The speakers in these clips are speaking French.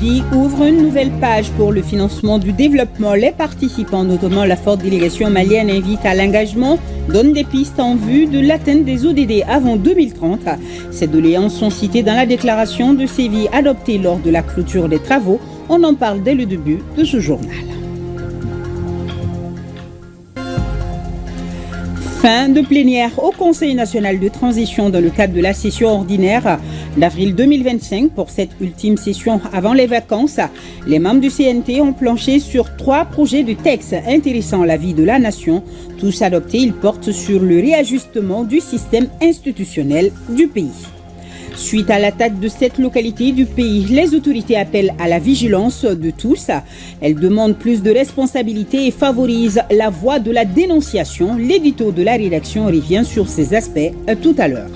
Vie ouvre une nouvelle page pour le financement du développement. Les participants, notamment la forte délégation malienne, invitent à l'engagement, donnent des pistes en vue de l'atteinte des ODD avant 2030. Ces doléances sont citées dans la déclaration de Séville adoptée lors de la clôture des travaux. On en parle dès le début de ce journal. Fin de plénière au Conseil national de transition dans le cadre de la session ordinaire d'avril 2025. Pour cette ultime session avant les vacances, les membres du CNT ont planché sur 3 projets de texte intéressant la vie de la nation. Tous adoptés, ils portent sur le réajustement du système institutionnel du pays. Suite à l'attaque de cette localité du pays, les autorités appellent à la vigilance de tous. Elles demandent plus de responsabilité et favorisent la voie de la dénonciation. L'édito de la rédaction revient sur ces aspects tout à l'heure.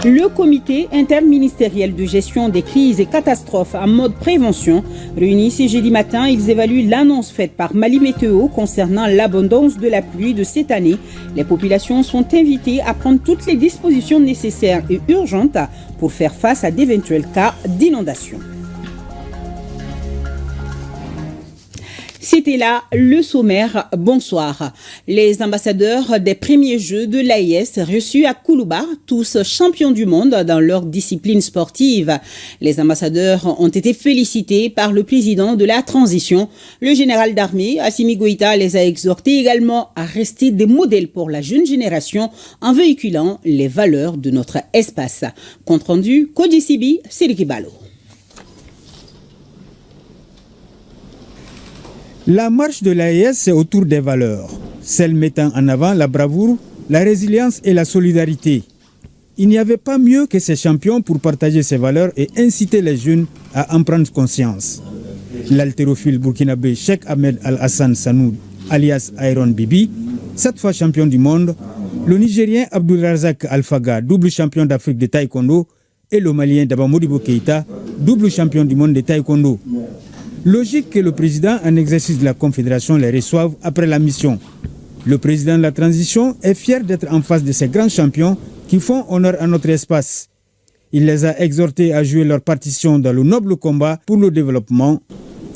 Le comité interministériel de gestion des crises et catastrophes en mode prévention réuni ce jeudi matin, ils évaluent l'annonce faite par Mali Météo concernant l'abondance de la pluie de cette année. Les populations sont invitées à prendre toutes les dispositions nécessaires et urgentes pour faire face à d'éventuels cas d'inondation. C'était là le sommaire. Bonsoir. Les ambassadeurs des premiers Jeux de l'AES reçus à Koulouba, tous champions du monde dans leur discipline sportive. Les ambassadeurs ont été félicités par le président de la transition. Le général d'armée, Assimi Goïta, les a exhortés également à rester des modèles pour la jeune génération en véhiculant les valeurs de notre espace. Compte rendu, Kodji Sibi, Siriki Balo. La marche de l'AES, c'est autour des valeurs, celles mettant en avant la bravoure, la résilience et la solidarité. Il n'y avait pas mieux que ces champions pour partager ces valeurs et inciter les jeunes à en prendre conscience. L'haltérophile burkinabé Cheikh Ahmed Al-Hassan Sanoud, alias Iron Bibi, 7 fois champion du monde, le Nigérien Abdulrazak Alfaga, double champion d'Afrique de taekwondo, et le Malien Daba Modibo Keïta, double champion du monde de taekwondo. Logique que le président en exercice de la Confédération les reçoive après la mission. Le président de la transition est fier d'être en face de ces grands champions qui font honneur à notre espace. Il les a exhortés à jouer leur partition dans le noble combat pour le développement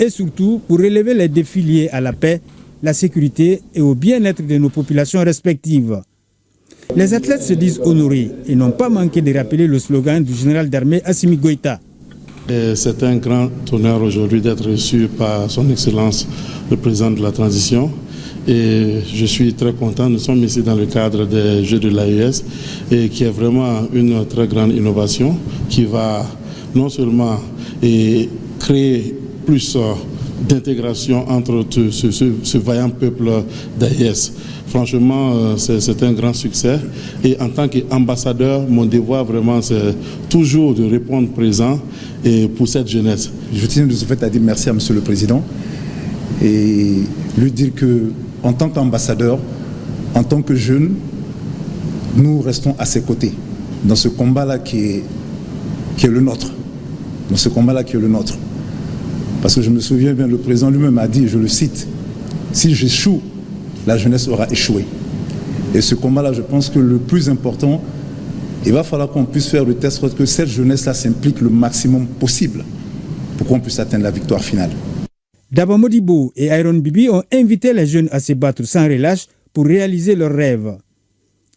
et surtout pour relever les défis liés à la paix, la sécurité et au bien-être de nos populations respectives. Les athlètes se disent honorés et n'ont pas manqué de rappeler le slogan du général d'armée Assimi Goïta. C'est un grand honneur aujourd'hui d'être reçu par son Excellence le président de la transition et je suis très content. Nous sommes ici dans le cadre des Jeux de l'AES et qui est vraiment une très grande innovation qui va non seulement créer plus d'intégration entre ce vaillant peuple d'AES. Franchement, c'est un grand succès et en tant qu'ambassadeur, mon devoir vraiment c'est toujours de répondre présent et pour cette jeunesse. Je tiens de ce fait à dire merci à Monsieur le Président et lui dire qu'en tant qu'ambassadeur, en tant que jeune, nous restons à ses côtés dans ce combat-là qui est le nôtre. Dans ce combat-là qui est le nôtre. Parce que je me souviens bien, le président lui-même a dit, je le cite, si j'échoue, la jeunesse aura échoué. Et ce combat-là, je pense que le plus important, il va falloir qu'on puisse faire de telle sorte que cette jeunesse-là s'implique le maximum possible pour qu'on puisse atteindre la victoire finale. Daba Modibo et Iron Bibi ont invité les jeunes à se battre sans relâche pour réaliser leurs rêves.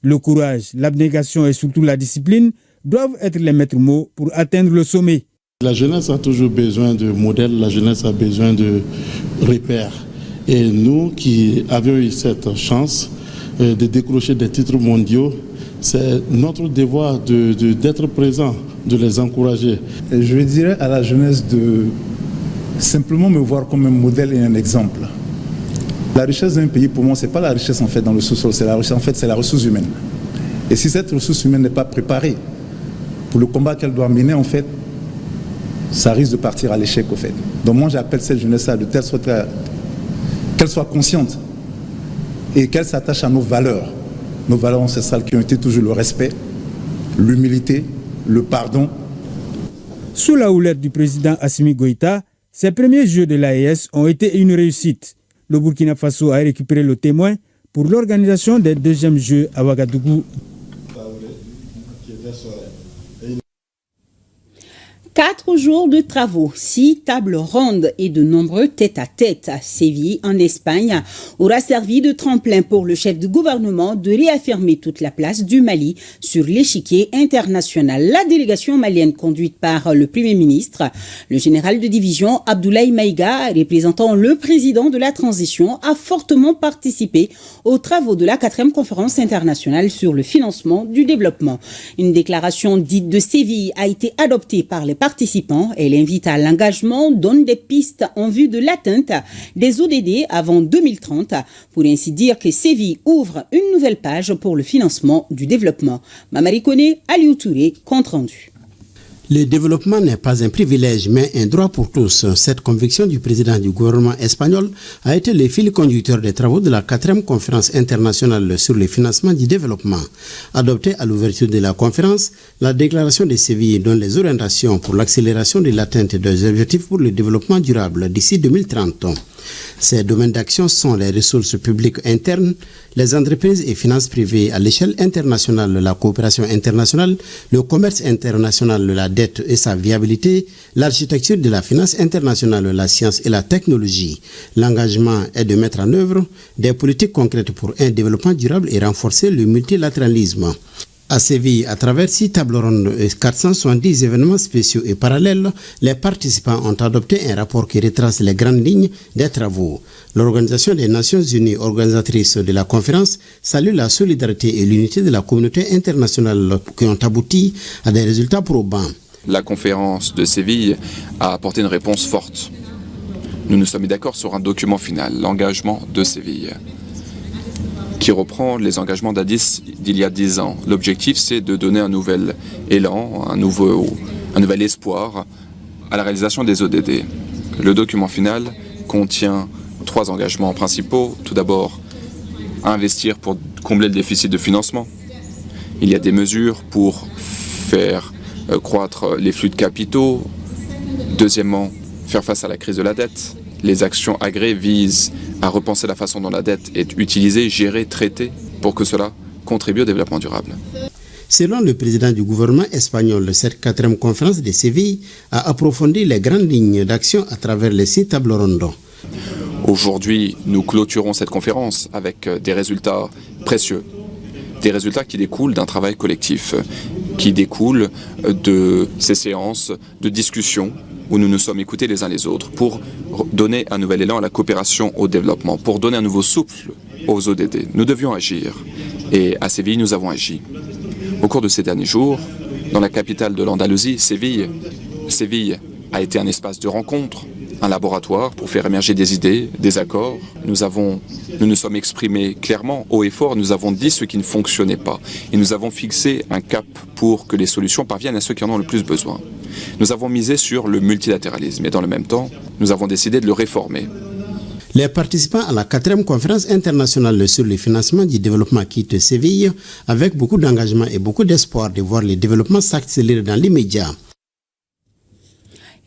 Le courage, l'abnégation et surtout la discipline doivent être les maîtres mots pour atteindre le sommet. La jeunesse a toujours besoin de modèles, la jeunesse a besoin de repères. Et nous qui avions eu cette chance de décrocher des titres mondiaux, c'est notre devoir d'être présent, de les encourager. Et je dirais à la jeunesse de simplement me voir comme un modèle et un exemple. La richesse d'un pays, pour moi, ce n'est pas la richesse en fait dans le sous-sol, c'est la richesse en fait, c'est la ressource humaine. Et si cette ressource humaine n'est pas préparée pour le combat qu'elle doit mener, en fait, ça risque de partir à l'échec, au fait. Donc moi, j'appelle cette jeunesse-là de telle sorte qu'elle soit consciente et qu'elle s'attache à nos valeurs ancestrales qui ont été toujours le respect, l'humilité, le pardon. Sous la houlette du président Assimi Goïta, ces premiers Jeux de l'AES ont été une réussite. Le Burkina Faso a récupéré le témoin pour l'organisation des deuxièmes Jeux à Ouagadougou. 4 jours de travaux, 6 tables rondes et de nombreux tête-à-tête à Séville, en Espagne, aura servi de tremplin pour le chef de gouvernement de réaffirmer toute la place du Mali sur l'échiquier international. La délégation malienne conduite par le Premier ministre, le général de division Abdoulaye Maïga, représentant le président de la transition, a fortement participé aux travaux de la 4e conférence internationale sur le financement du développement. Une déclaration dite de Séville a été adoptée par les participants. Elle invite à l'engagement, donne des pistes en vue de l'atteinte des ODD avant 2030, pour ainsi dire que Séville ouvre une nouvelle page pour le financement du développement. Mamari Koné, Aliou Touré, compte rendu. Le développement n'est pas un privilège, mais un droit pour tous. Cette conviction du président du gouvernement espagnol a été le fil conducteur des travaux de la 4e conférence internationale sur le financement du développement. Adoptée à l'ouverture de la conférence, la déclaration de Séville donne les orientations pour l'accélération de l'atteinte des objectifs pour le développement durable d'ici 2030. Ces domaines d'action sont les ressources publiques internes, les entreprises et finances privées à l'échelle internationale, la coopération internationale, le commerce international, la dette et sa viabilité, l'architecture de la finance internationale, la science et la technologie. L'engagement est de mettre en œuvre des politiques concrètes pour un développement durable et renforcer le multilatéralisme. À Séville, à travers 6 tables rondes et 470 événements spéciaux et parallèles, les participants ont adopté un rapport qui retrace les grandes lignes des travaux. L'Organisation des Nations Unies, organisatrice de la conférence, salue la solidarité et l'unité de la communauté internationale qui ont abouti à des résultats probants. La conférence de Séville a apporté une réponse forte. Nous nous sommes mis d'accord sur un document final, l'engagement de Séville, qui reprend les engagements d'Addis d'il y a 10 ans. L'objectif, c'est de donner un nouvel élan, un nouvel espoir à la réalisation des ODD. Le document final contient 3 engagements principaux. Tout d'abord, investir pour combler le déficit de financement. Il y a des mesures pour faire croître les flux de capitaux. Deuxièmement, faire face à la crise de la dette. Les actions agréées visent à repenser la façon dont la dette est utilisée, gérée, traitée, pour que cela contribue au développement durable. Selon le président du gouvernement espagnol, cette 4e conférence de Séville a approfondi les grandes lignes d'action à travers les 6 tables rondes. Aujourd'hui, nous clôturons cette conférence avec des résultats précieux. Des résultats qui découlent d'un travail collectif, qui découlent de ces séances de discussion où nous nous sommes écoutés les uns les autres pour donner un nouvel élan à la coopération au développement, pour donner un nouveau souffle aux ODD. Nous devions agir et à Séville, nous avons agi. Au cours de ces derniers jours, dans la capitale de l'Andalousie, Séville a été un espace de rencontre, un laboratoire pour faire émerger des idées, des accords. Nous nous sommes exprimés clairement, haut et fort, nous avons dit ce qui ne fonctionnait pas et nous avons fixé un cap pour que les solutions parviennent à ceux qui en ont le plus besoin. Nous avons misé sur le multilatéralisme et dans le même temps, nous avons décidé de le réformer. Les participants à la 4e conférence internationale sur le financement du développement quittent Séville avec beaucoup d'engagement et beaucoup d'espoir de voir le développement s'accélérer dans l'immédiat.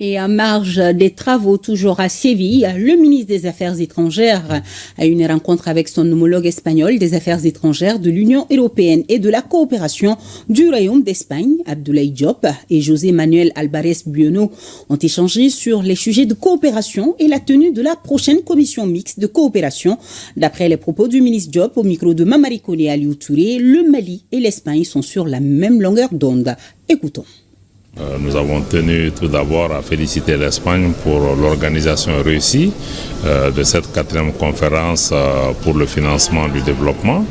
Et en marge des travaux toujours à Séville, le ministre des Affaires étrangères a eu une rencontre avec son homologue espagnol des Affaires étrangères de l'Union européenne et de la coopération du Royaume d'Espagne. Abdoulaye Diop et José Manuel Álvarez Bueno ont échangé sur les sujets de coopération et la tenue de la prochaine commission mixte de coopération. D'après les propos du ministre Diop au micro de Mamari Koné Aliou Touré, le Mali et l'Espagne sont sur la même longueur d'onde. Écoutons. Nous avons tenu tout d'abord à féliciter l'Espagne pour l'organisation réussie de cette 4e conférence pour le financement du développement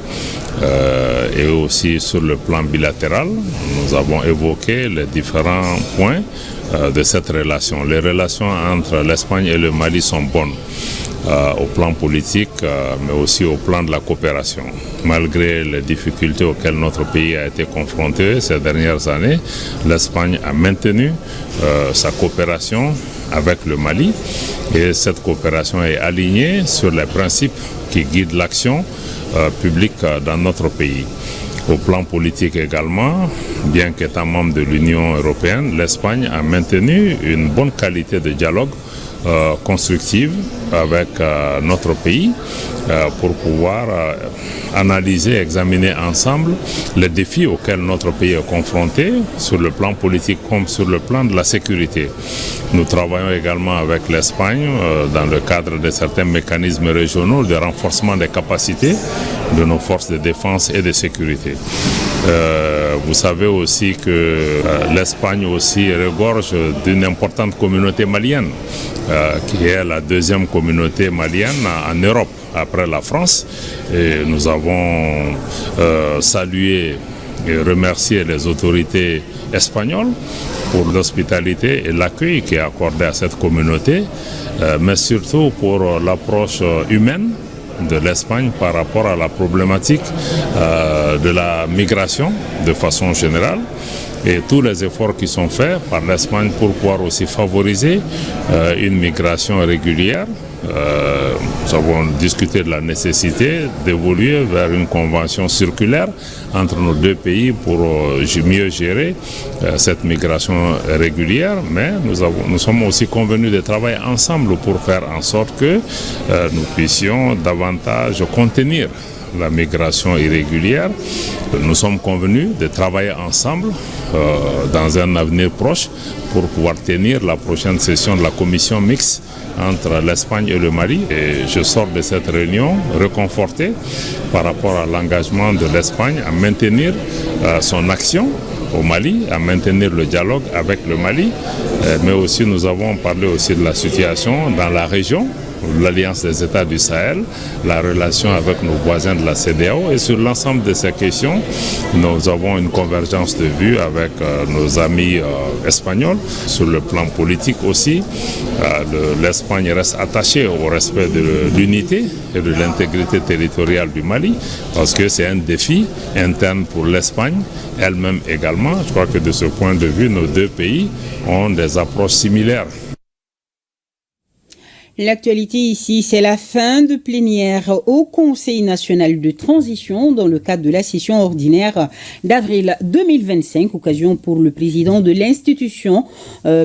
et aussi sur le plan bilatéral. Nous avons évoqué les différents points de cette relation. Les relations entre l'Espagne et le Mali sont bonnes. Au plan politique, mais aussi au plan de la coopération. Malgré les difficultés auxquelles notre pays a été confronté ces dernières années, l'Espagne a maintenu sa coopération avec le Mali et cette coopération est alignée sur les principes qui guident l'action publique dans notre pays. Au plan politique également, bien qu'étant membre de l'Union européenne, l'Espagne a maintenu une bonne qualité de dialogue constructive avec notre pays pour pouvoir analyser, examiner ensemble les défis auxquels notre pays est confronté sur le plan politique comme sur le plan de la sécurité. Nous travaillons également avec l'Espagne dans le cadre de certains mécanismes régionaux de renforcement des capacités de nos forces de défense et de sécurité. Vous savez aussi que l'Espagne aussi regorge d'une importante communauté malienne, qui est la deuxième communauté malienne en Europe après la France. Et nous avons salué et remercié les autorités espagnoles pour l'hospitalité et l'accueil qui est accordé à cette communauté, mais surtout pour l'approche humaine de l'Espagne par rapport à la problématique de la migration de façon générale et tous les efforts qui sont faits par l'Espagne pour pouvoir aussi favoriser une migration régulière. Nous avons discuté de la nécessité d'évoluer vers une convention circulaire entre nos deux pays pour mieux gérer cette migration régulière, mais nous sommes aussi convenus de travailler ensemble pour faire en sorte que nous puissions davantage contenir la migration irrégulière. Nous sommes convenus de travailler ensemble dans un avenir proche pour pouvoir tenir la prochaine session de la commission mixte entre l'Espagne et le Mali. Et je sors de cette réunion réconforté par rapport à l'engagement de l'Espagne à maintenir son action au Mali, à maintenir le dialogue avec le Mali, mais aussi nous avons parlé aussi de la situation dans la région, l'Alliance des États du Sahel, la relation avec nos voisins de la CEDEAO, et sur l'ensemble de ces questions, nous avons une convergence de vues avec nos amis espagnols. Sur le plan politique aussi, l'Espagne reste attachée au respect de l'unité et de l'intégrité territoriale du Mali, parce que c'est un défi interne pour l'Espagne, elle-même également. Je crois que de ce point de vue, nos deux pays ont des approches similaires. L'actualité ici, c'est la fin de plénière au Conseil national de transition dans le cadre de la session ordinaire d'avril 2025, occasion pour le président de l'institution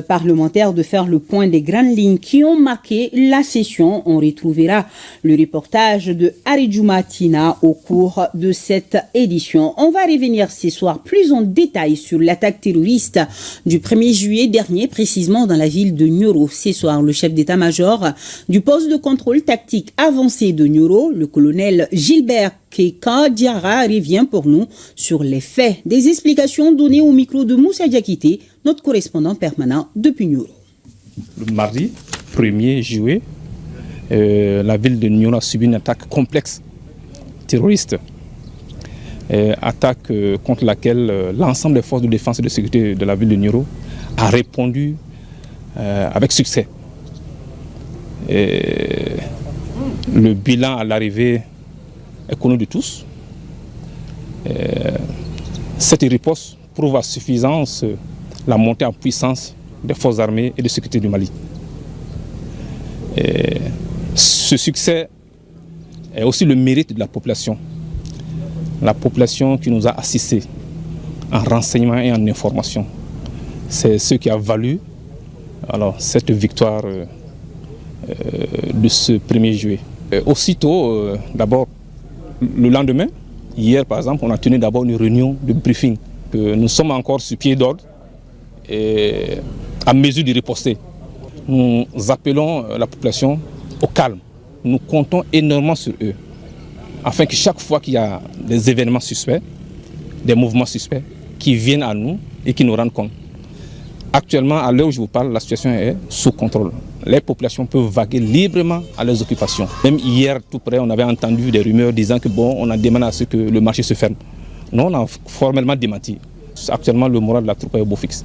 parlementaire de faire le point des grandes lignes qui ont marqué la session. On retrouvera le reportage de Aridjouma Tina au cours de cette édition. On va revenir ce soir plus en détail sur l'attaque terroriste du 1er juillet dernier, précisément dans la ville de Nioro. Ce soir, le chef d'état-major du poste de contrôle tactique avancé de Nioro, le colonel Gilbert Keka Diarra, revient pour nous sur les faits. Des explications données au micro de Moussa Diakité, notre correspondant permanent depuis Nioro. Le mardi 1er juillet, la ville de Nioro a subi une attaque complexe terroriste. Attaque contre laquelle l'ensemble des forces de défense et de sécurité de la ville de Nioro a répondu avec succès. Le bilan à l'arrivée est connu de tous. Cette riposte prouve à suffisance la montée en puissance des forces armées et de sécurité du Mali. Ce succès est aussi le mérite de la population. La population qui nous a assistés en renseignement et en information. C'est ce qui a valu cette victoire de ce 1er juillet. Aussitôt, d'abord, le lendemain, hier par exemple, on a tenu d'abord une réunion de briefing. Nous sommes encore sur pied d'ordre et à mesure de riposter. Nous appelons la population au calme. Nous comptons énormément sur eux, afin que chaque fois qu'il y a des événements suspects, des mouvements suspects, qui viennent à nous et qui nous rendent compte. Actuellement, à l'heure où je vous parle, la situation est sous contrôle. Les populations peuvent vaguer librement à leurs occupations. Même hier, tout près, on avait entendu des rumeurs disant que on a demandé à ce que le marché se ferme. Non, on a formellement démenti. Actuellement, le moral de la troupe est au beau fixe.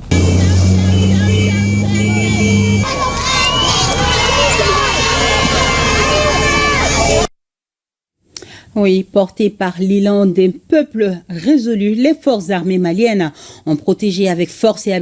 Oui, porté par l'élan d'un peuple résolu, les forces armées maliennes ont protégé avec force et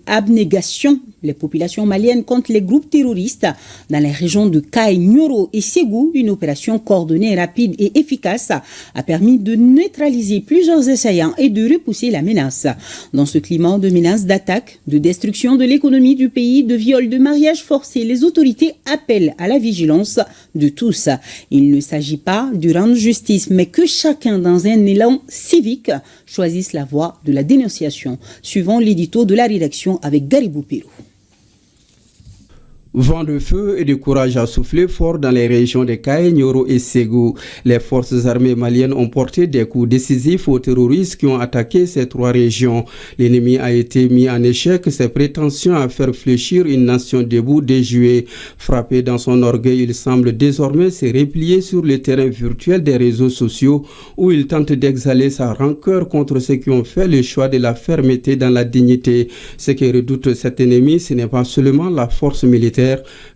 abnégation les populations maliennes contre les groupes terroristes dans les régions de Kay, Nioro et Ségou. Une opération coordonnée, rapide et efficace a permis de neutraliser plusieurs assaillants et de repousser la menace. Dans ce climat de menaces, d'attaques, de destruction de l'économie du pays, de viols, de mariages forcés, les autorités appellent à la vigilance de tous. Il ne s'agit pas de rendre justice, mais que chacun, dans un élan civique, choisisse la voie de la dénonciation. Suivant l'édito de la rédaction avec Garibou Pérou. Vent de feu et de courage a soufflé fort dans les régions de Kay, Nioro et Ségou. Les forces armées maliennes ont porté des coups décisifs aux terroristes qui ont attaqué ces trois régions. L'ennemi a été mis en échec, ses prétentions à faire fléchir une nation debout déjouée. Frappé dans son orgueil, il semble désormais se replier sur le terrain virtuel des réseaux sociaux où il tente d'exhaler sa rancœur contre ceux qui ont fait le choix de la fermeté dans la dignité. Ce que redoute cet ennemi, ce n'est pas seulement la force militaire,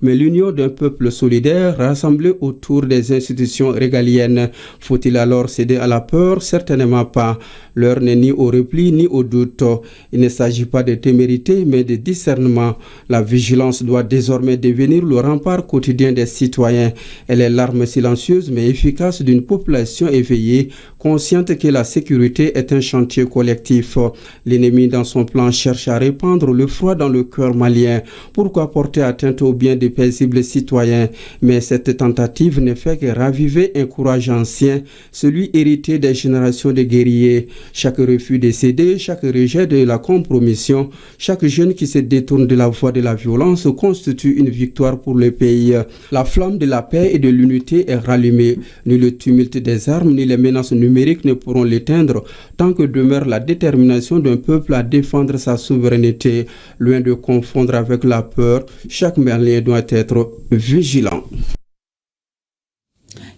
mais l'union d'un peuple solidaire rassemblé autour des institutions régaliennes. Faut-il alors céder à la peur? Certainement pas. L'heure n'est ni au repli ni au doute. Il ne s'agit pas de témérité mais de discernement. La vigilance doit désormais devenir le rempart quotidien des citoyens. Elle est l'arme silencieuse mais efficace d'une population éveillée, consciente que la sécurité est un chantier collectif. L'ennemi dans son plan cherche à répandre le froid dans le cœur malien. Pourquoi porter atteinte au bien des paisibles citoyens? Mais cette tentative ne fait que raviver un courage ancien, celui hérité des générations de guerriers. Chaque refus de céder, chaque rejet de la compromission, chaque jeune qui se détourne de la voie de la violence constitue une victoire pour le pays. La flamme de la paix et de l'unité est rallumée. Ni le tumulte des armes, ni les menaces numériques ne pourront l'éteindre tant que demeure la détermination d'un peuple à défendre sa souveraineté. Loin de confondre avec la peur, chaque Malien doit être vigilant.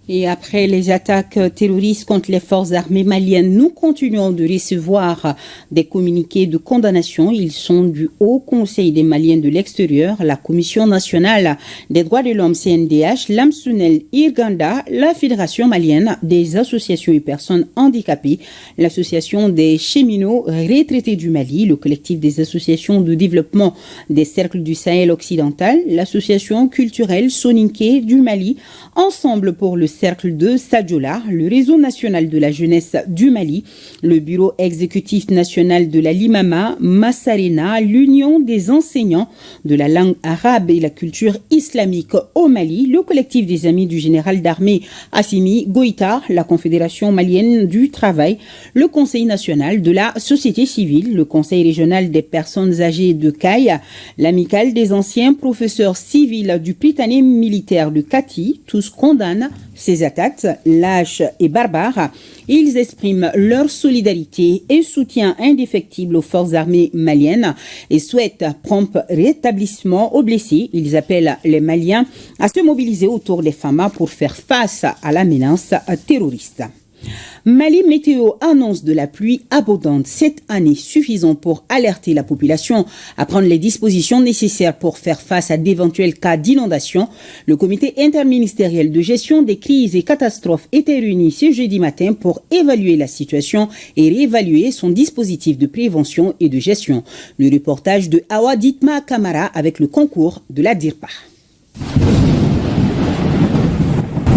Et après les attaques terroristes contre les forces armées maliennes, nous continuons de recevoir des communiqués de condamnation. Ils sont du Haut Conseil des Maliens de l'extérieur, la Commission nationale des droits de l'homme CNDH, l'Amsunel Irganda, la Fédération malienne des associations et personnes handicapées, l'Association des cheminots retraités du Mali, le collectif des associations de développement des cercles du Sahel occidental, l'association culturelle Soninké du Mali, Ensemble pour le cercle de Sadiola, le réseau national de la jeunesse du Mali, le bureau exécutif national de la Limama, Massarena, l'union des enseignants de la langue arabe et la culture islamique au Mali, le collectif des amis du général d'armée Assimi Goïta, la Confédération malienne du travail, le Conseil national de la société civile, le Conseil régional des personnes âgées de Kay, l'amicale des anciens professeurs civils du Prytanée militaire de Kati, tous condamnent ces attaques lâches et barbares. Ils expriment leur solidarité et soutien indéfectible aux forces armées maliennes et souhaitent prompt rétablissement aux blessés. Ils appellent les Maliens à se mobiliser autour des FAMA pour faire face à la menace terroriste. Mali Météo annonce de la pluie abondante cette année, suffisant pour alerter la population à prendre les dispositions nécessaires pour faire face à d'éventuels cas d'inondation. Le comité interministériel de gestion des crises et catastrophes était réuni ce jeudi matin pour évaluer la situation et réévaluer son dispositif de prévention et de gestion. Le reportage de Awa Ditma Kamara avec le concours de la DIRPA.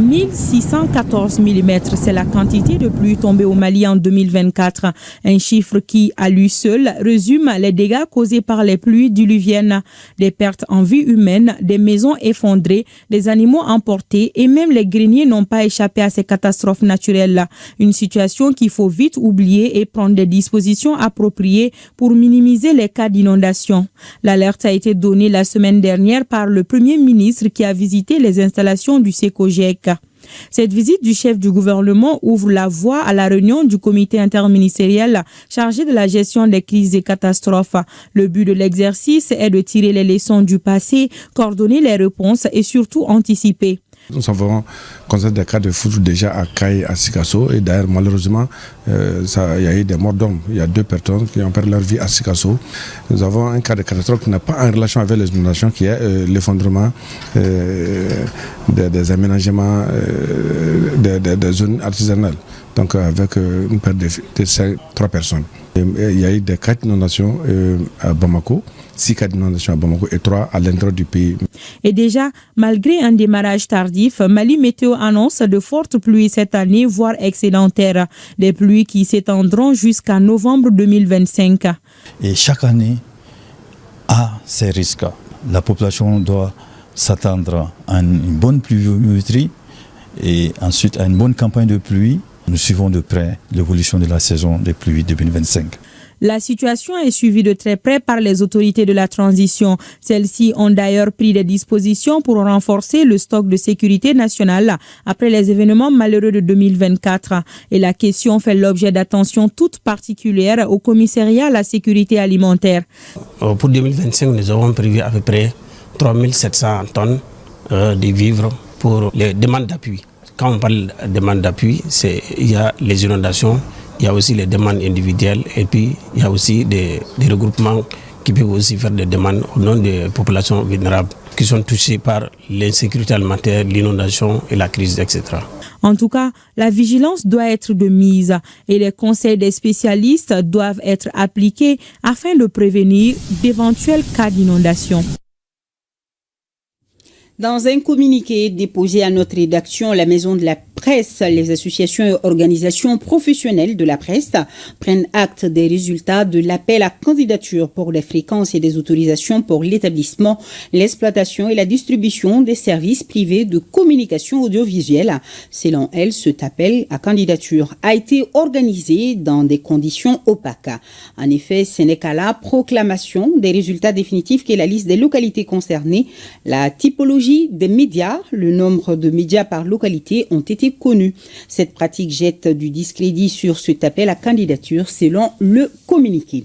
1614 mm, c'est la quantité de pluie tombée au Mali en 2024. Un chiffre qui, à lui seul, résume les dégâts causés par les pluies diluviennes. Des pertes en vie humaine, des maisons effondrées, des animaux emportés et même les greniers n'ont pas échappé à ces catastrophes naturelles. Une situation qu'il faut vite oublier et prendre des dispositions appropriées pour minimiser les cas d'inondation. L'alerte a été donnée la semaine dernière par le Premier ministre qui a visité les installations du SECOGEC. Cette visite du chef du gouvernement ouvre la voie à la réunion du comité interministériel chargé de la gestion des crises et catastrophes. Le but de l'exercice est de tirer les leçons du passé, coordonner les réponses et surtout anticiper. Nous avons constaté des cas de foudre déjà à Kay, à Sikasso, et d'ailleurs malheureusement il y a eu des morts d'hommes. Il y a 2 personnes qui ont perdu leur vie à Sikasso. Nous avons un cas de catastrophe qui n'a pas en relation avec les inondations, qui est l'effondrement des aménagements des zones artisanales, donc avec une perte de 3 personnes. Il y a eu des 4 inondations à Bamako, 6 cas d'inondation à Bamako et 3 à l'intérieur du pays. Et déjà, malgré un démarrage tardif, Mali Météo annonce de fortes pluies cette année, voire excédentaires. Des pluies qui s'étendront jusqu'à novembre 2025. Et chaque année a ses risques. La population doit s'attendre à une bonne pluviométrie et ensuite à une bonne campagne de pluie. Nous suivons de près l'évolution de la saison des pluies 2025. La situation est suivie de très près par les autorités de la transition. Celles-ci ont d'ailleurs pris des dispositions pour renforcer le stock de sécurité nationale après les événements malheureux de 2024. Et la question fait l'objet d'attention toute particulière au commissariat à la sécurité alimentaire. Pour 2025, nous avons prévu à peu près 3700 tonnes de vivres pour les demandes d'appui. Quand on parle de demande d'appui, il y a les inondations, il y a aussi les demandes individuelles et puis il y a aussi des regroupements qui peuvent aussi faire des demandes au nom des populations vulnérables qui sont touchées par l'insécurité alimentaire, l'inondation et la crise, etc. En tout cas, la vigilance doit être de mise et les conseils des spécialistes doivent être appliqués afin de prévenir d'éventuels cas d'inondation. Dans un communiqué déposé à notre rédaction, la Maison de la Presse, les associations et organisations professionnelles de la presse prennent acte des résultats de l'appel à candidature pour les fréquences et des autorisations pour l'établissement, l'exploitation et la distribution des services privés de communication audiovisuelle. Selon elle, cet appel à candidature a été organisé dans des conditions opaques. En effet, ce n'est qu'à la proclamation des résultats définitifs qu'est la liste des localités concernées, la typologie des médias, le nombre de médias par localité ont été connus. Cette pratique jette du discrédit sur cet appel à candidature selon le communiqué.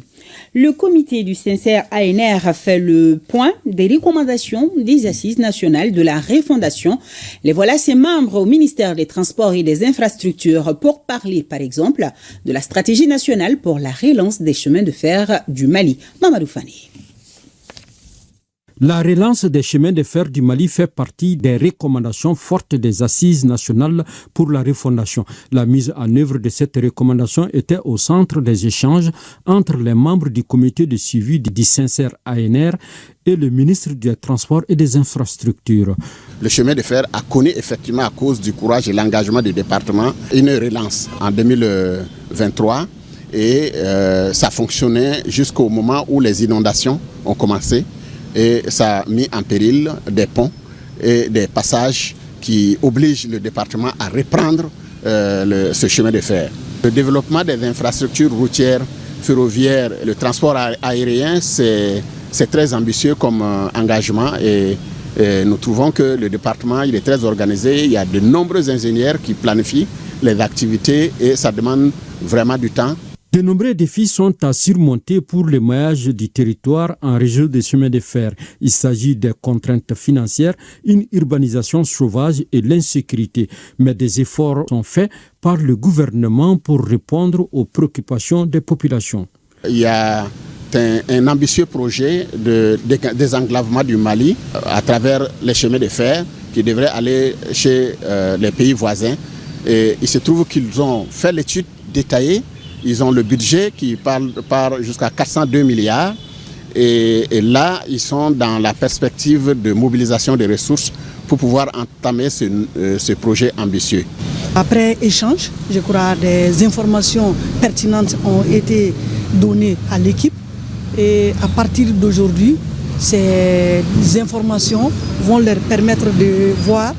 Le comité du CNCR ANR a fait le point des recommandations des Assises nationales de la refondation. Les voilà ses membres au ministère des Transports et des Infrastructures pour parler, par exemple, de la stratégie nationale pour la relance des chemins de fer du Mali. Mamadou Fani. La relance des chemins de fer du Mali fait partie des recommandations fortes des Assises nationales pour la refondation. La mise en œuvre de cette recommandation était au centre des échanges entre les membres du comité de suivi du CNCR ANR et le ministre des Transports et des Infrastructures. Le chemin de fer a connu effectivement, à cause du courage et l'engagement du département, une relance en 2023 et ça fonctionnait jusqu'au moment où les inondations ont commencé. Et ça a mis en péril des ponts et des passages qui obligent le département à reprendre ce chemin de fer. Le développement des infrastructures routières, ferroviaires, le transport aérien, c'est très ambitieux comme engagement et nous trouvons que le département il est très organisé. Il y a de nombreux ingénieurs qui planifient les activités et ça demande vraiment du temps. De nombreux défis sont à surmonter pour le maillage du territoire en réseau de chemins de fer. Il s'agit des contraintes financières, une urbanisation sauvage et l'insécurité. Mais des efforts sont faits par le gouvernement pour répondre aux préoccupations des populations. Il y a un ambitieux projet de désenglavement du Mali à travers les chemins de fer qui devrait aller chez les pays voisins. Et il se trouve qu'ils ont fait l'étude détaillée. Ils ont le budget qui part jusqu'à 402 milliards et là, ils sont dans la perspective de mobilisation des ressources pour pouvoir entamer ce projet ambitieux. Après échange, je crois des informations pertinentes ont été données à l'équipe et à partir d'aujourd'hui, ces informations vont leur permettre de voir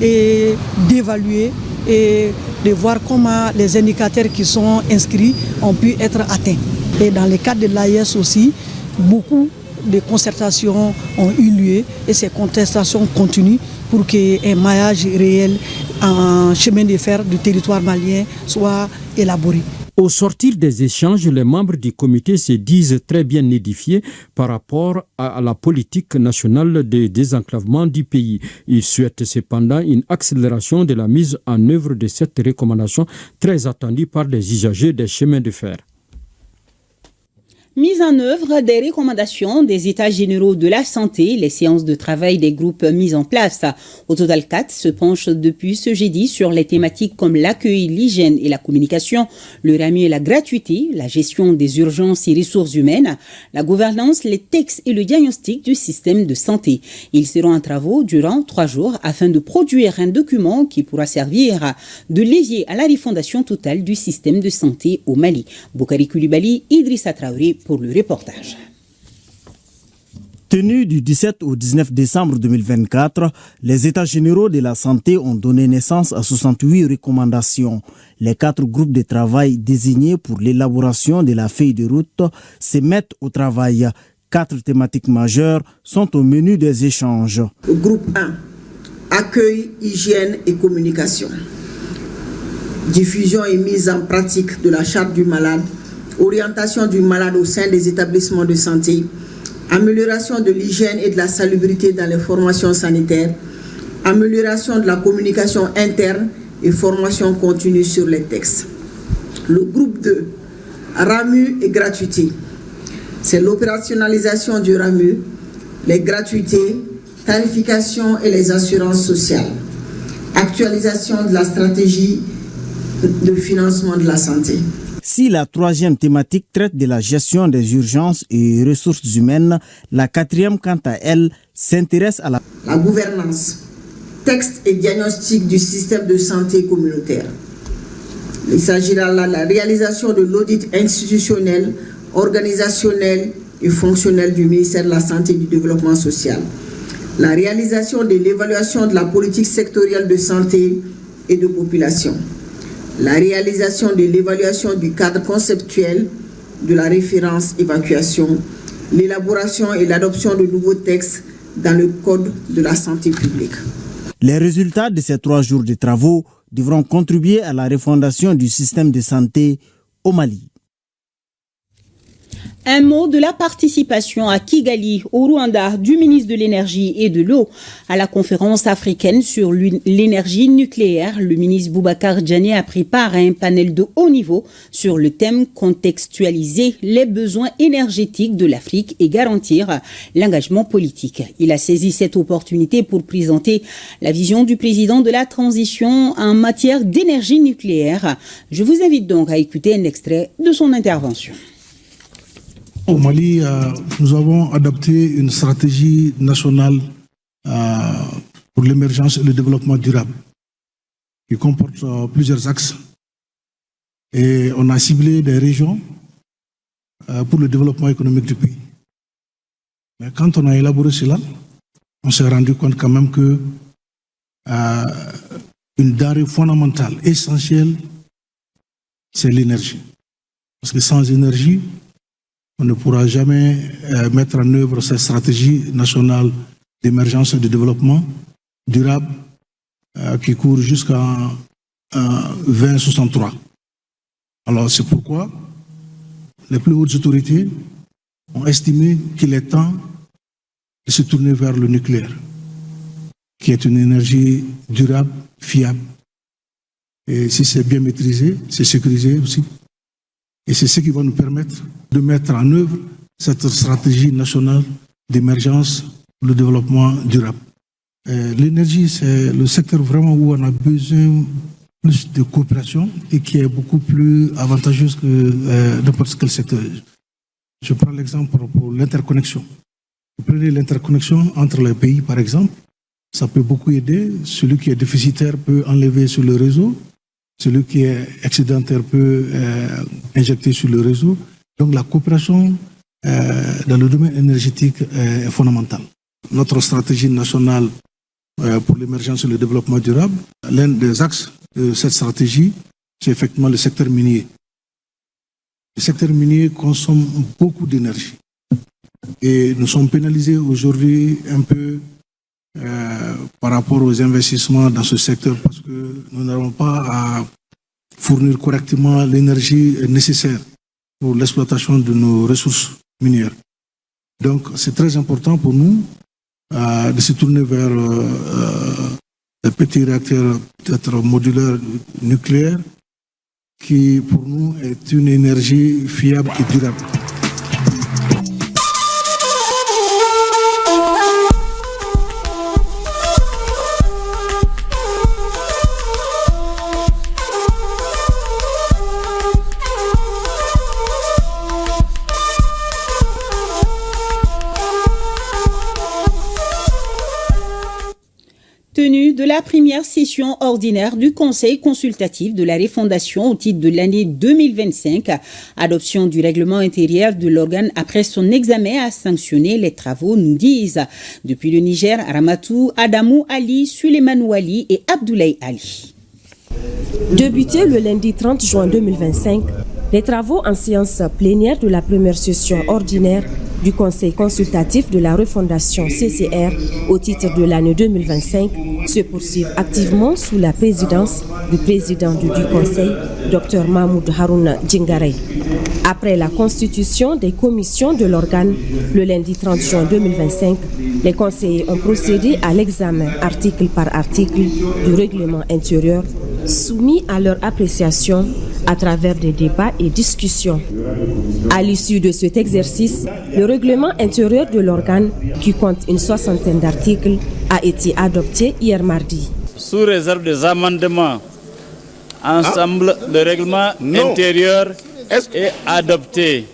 et d'évaluer et de voir comment les indicateurs qui sont inscrits ont pu être atteints. Et dans le cadre de l'AIS aussi, beaucoup de concertations ont eu lieu et ces concertations continuent pour qu'un maillage réel en chemin de fer du territoire malien soit élaboré. Au sortir des échanges, les membres du comité se disent très bien édifiés par rapport à la politique nationale de désenclavement du pays. Ils souhaitent cependant une accélération de la mise en œuvre de cette recommandation très attendue par les usagers des chemins de fer. Mise en œuvre des recommandations des États généraux de la santé, les séances de travail des groupes mises en place. Au total, 4 se penchent depuis ce jeudi sur les thématiques comme l'accueil, l'hygiène et la communication, le RAMU et la gratuité, la gestion des urgences et ressources humaines, la gouvernance, les textes et le diagnostic du système de santé. Ils seront en travaux durant 3 jours afin de produire un document qui pourra servir de levier à la refondation totale du système de santé au Mali. Boukari Koulibaly, Idrissa Traoré pour le reportage. Tenus du 17 au 19 décembre 2024, les États généraux de la santé ont donné naissance à 68 recommandations. Les 4 groupes de travail désignés pour l'élaboration de la feuille de route se mettent au travail. 4 thématiques majeures sont au menu des échanges. Groupe 1, accueil, hygiène et communication. Diffusion et mise en pratique de la charte du malade. Orientation du malade au sein des établissements de santé, amélioration de l'hygiène et de la salubrité dans les formations sanitaires, amélioration de la communication interne et formation continue sur les textes. Le groupe 2, RAMU et gratuité. C'est l'opérationnalisation du RAMU, les gratuités, tarification et les assurances sociales. Actualisation de la stratégie de financement de la santé. Si la 3e thématique traite de la gestion des urgences et ressources humaines, la 4e, quant à elle, s'intéresse à la gouvernance, texte et diagnostic du système de santé communautaire. Il s'agira là de la réalisation de l'audit institutionnel, organisationnel et fonctionnel du ministère de la Santé et du Développement social. La réalisation de l'évaluation de la politique sectorielle de santé et de population. La réalisation de l'évaluation du cadre conceptuel de la référence évacuation, l'élaboration et l'adoption de nouveaux textes dans le Code de la santé publique. Les résultats de ces 3 jours de travaux devront contribuer à la refondation du système de santé au Mali. Un mot de la participation à Kigali, au Rwanda, du ministre de l'Énergie et de l'Eau à la conférence africaine sur l'énergie nucléaire. Le ministre Boubacar Djani a pris part à un panel de haut niveau sur le thème contextualiser les besoins énergétiques de l'Afrique et garantir l'engagement politique. Il a saisi cette opportunité pour présenter la vision du président de la transition en matière d'énergie nucléaire. Je vous invite donc à écouter un extrait de son intervention. Au Mali, nous avons adopté une stratégie nationale pour l'émergence et le développement durable qui comporte plusieurs axes. Et on a ciblé des régions pour le développement économique du pays. Mais quand on a élaboré cela, on s'est rendu compte quand même que une denrée fondamentale, essentielle, c'est l'énergie. Parce que sans énergie, on ne pourra jamais mettre en œuvre cette stratégie nationale d'émergence et de développement durable qui court jusqu'en 2063. Alors c'est pourquoi les plus hautes autorités ont estimé qu'il est temps de se tourner vers le nucléaire, qui est une énergie durable, fiable. Et si c'est bien maîtrisé, c'est sécurisé aussi. Et c'est ce qui va nous permettre de mettre en œuvre cette stratégie nationale d'émergence pour le développement durable. L'énergie, c'est le secteur vraiment où on a besoin plus de coopération et qui est beaucoup plus avantageuse que n'importe quel secteur. Je prends l'exemple pour l'interconnexion. Vous prenez l'interconnexion entre les pays, par exemple, ça peut beaucoup aider. Celui qui est déficitaire peut enlever sur le réseau. Celui qui est excédentaire peut injecter sur le réseau. Donc la coopération dans le domaine énergétique est fondamentale. Notre stratégie nationale pour l'émergence et le développement durable, l'un des axes de cette stratégie, c'est effectivement le secteur minier. Le secteur minier consomme beaucoup d'énergie. Et nous sommes pénalisés aujourd'hui un peu par rapport aux investissements dans ce secteur parce que nous n'avons pas à fournir correctement l'énergie nécessaire pour l'exploitation de nos ressources minières. Donc c'est très important pour nous de se tourner vers les petits réacteurs peut-être modulaires nucléaires qui pour nous est une énergie fiable et durable. la première session ordinaire du Conseil consultatif de la refondation au titre de l'année 2025. Adoption du règlement intérieur de l'organe après son examen a sanctionné les travaux, nous disent. Depuis le Niger, Ramatou, Adamou Ali, Suleiman Ali et Abdoulaye Ali. Débuté le lundi 30 juin 2025, les travaux en séance plénière de la première session ordinaire du Conseil consultatif de la refondation CCR au titre de l'année 2025 se poursuivent activement sous la présidence du président du Conseil, Dr Mahmoud Harouna Djingarey. Après la constitution des commissions de l'organe le lundi 30 juin 2025, les conseillers ont procédé à l'examen article par article du règlement intérieur soumis à leur appréciation à travers des débats et discussions. À l'issue de cet exercice, le règlement intérieur de l'organe, qui compte une 60aine d'articles, a été adopté hier mardi. Sous réserve des amendements, ensemble, le règlement intérieur est adopté.